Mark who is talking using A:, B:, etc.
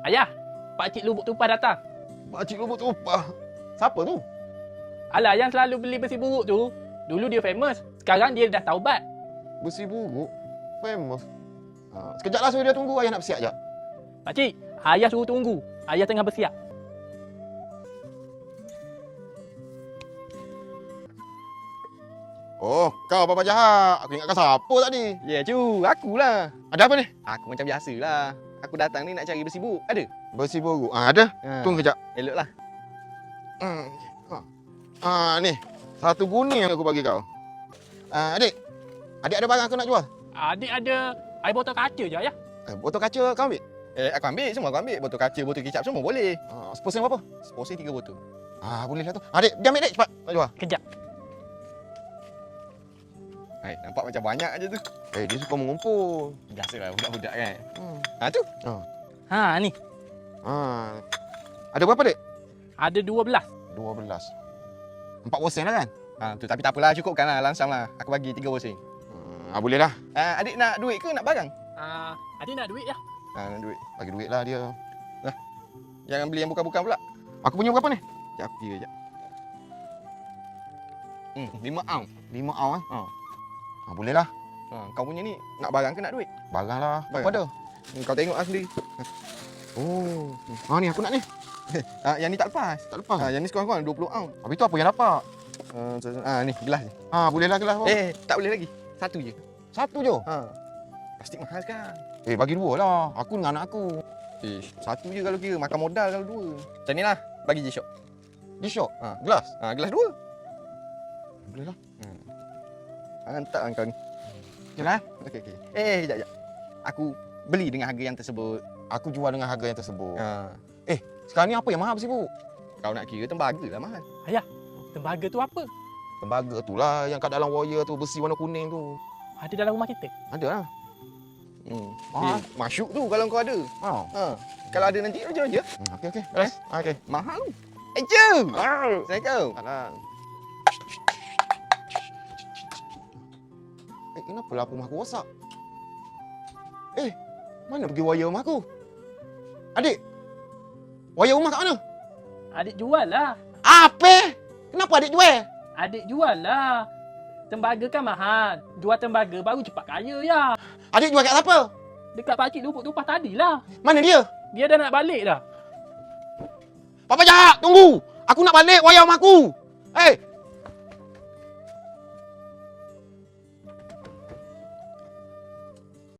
A: Ayah, Pakcik Lubuk Tumpah datang.
B: Pakcik Lubuk Tumpah? Siapa tu?
A: Alah, yang selalu beli besi buruk tu. Dulu dia famous. Sekarang dia dah taubat.
B: Besi buruk? Famous? Sekejap lah, suruh dia tunggu. Ayah nak bersiap sekejap.
A: Pakcik, ayah suruh tunggu. Ayah tengah bersiap.
B: Oh, kau Papa Jahat. Aku ingatkan siapa tadi.
C: Ya, cu. Akulah.
B: Ada apa ni?
C: Aku macam biasalah. Aku datang ni nak cari besi buruk. Ada?
B: Besi buruk. Ada. Tunggu kejap.
C: Eloklah.
B: Ni. Satu guni yang aku bagi kau. Adik. Adik ada barang aku nak jual.
A: Adik ada air botol kaca je, ayah.
B: Botol kaca kau ambil?
C: Aku ambil. Semua aku ambil. Botol kaca, botol kicap semua boleh.
B: Seposen berapa?
C: Seposen 3 botol.
B: Boleh lah tu. Adik, dia ambil dek. Cepat. Nak jual.
A: Kejap.
C: Nampak macam banyak aja tu.
B: Dia suka mengumpul.
C: Biasalah budak-budak kan. Tu.
A: Ni.
B: Ada berapa dek?
A: Ada 12.
B: 12. 4 sen lah kan?
C: Tu tapi tak apalah, cukupkan lah, langsam lah. Aku bagi 3 sen.
B: Boleh lah.
C: Adik nak duit ke nak barang?
A: Adik nak duit ya?
C: Nak duit.
B: Bagi duit lah dia.
C: Jangan beli yang bukan-bukan pula.
B: Aku punya berapa ni?
C: Sekejap aku kira sekejap. 5 ounce.
B: 5 ounce boleh lah.
C: Kau punya ni nak barang ke nak duit?
B: Barang lah.
C: Barang.
B: Apa ada?
C: Kau tengok lah sendiri.
B: Ni aku nak ni.
C: Yang ni tak lepas.
B: Tak lepas.
C: Yang ni sekurang-kurang 20 ounce.
B: Habis tu apa yang dapat?
C: Ni gelas ni.
B: Boleh lah gelas.
C: Tak boleh lagi. Satu je.
B: Satu je?
C: Plastik mahal sekarang.
B: Bagi 2 lah. Aku dengan anak aku.
C: Satu je kalau kira. Makan modal kalau 2. Macam ni lah. Bagi G-Shock.
B: G-Shock? Gelas?
C: Gelas 2.
B: Boleh lah.
C: Hantar kau ni.
B: Okey lah.
C: Okey. Sekejap. Aku beli dengan harga yang tersebut.
B: Aku jual dengan harga yang tersebut. Sekarang ni apa yang mahal besi buruk?
C: Kau nak kira tembaga lah mahal.
A: Ayah, tembaga tu apa?
B: Tembaga tu lah yang kat dalam wire tu, besi warna kuning tu.
A: Ada dalam rumah kita?
B: Ada lah.
C: Mahal. Masyuk tu kalau kau ada. Kalau ada nanti raja-raja.
B: Okey. Beres. Okey.
C: Mahal tu. Cu. Assalamualaikum.
B: Alah. Kenapa lampu rumah aku rosak? Mana pergi wire rumah aku? Adik! Wire rumah kat mana?
A: Adik jual lah.
B: Apa? Kenapa adik jual?
A: Adik jual lah. Tembaga kan mahal. Jual tembaga baru cepat kaya ya.
B: Adik jual kat siapa?
A: Dekat Pakcik Lubuk Tumpah tadi lah.
B: Mana dia?
A: Dia dah nak balik dah.
B: Papa Jahat, tunggu! Aku nak balik wire rumah aku!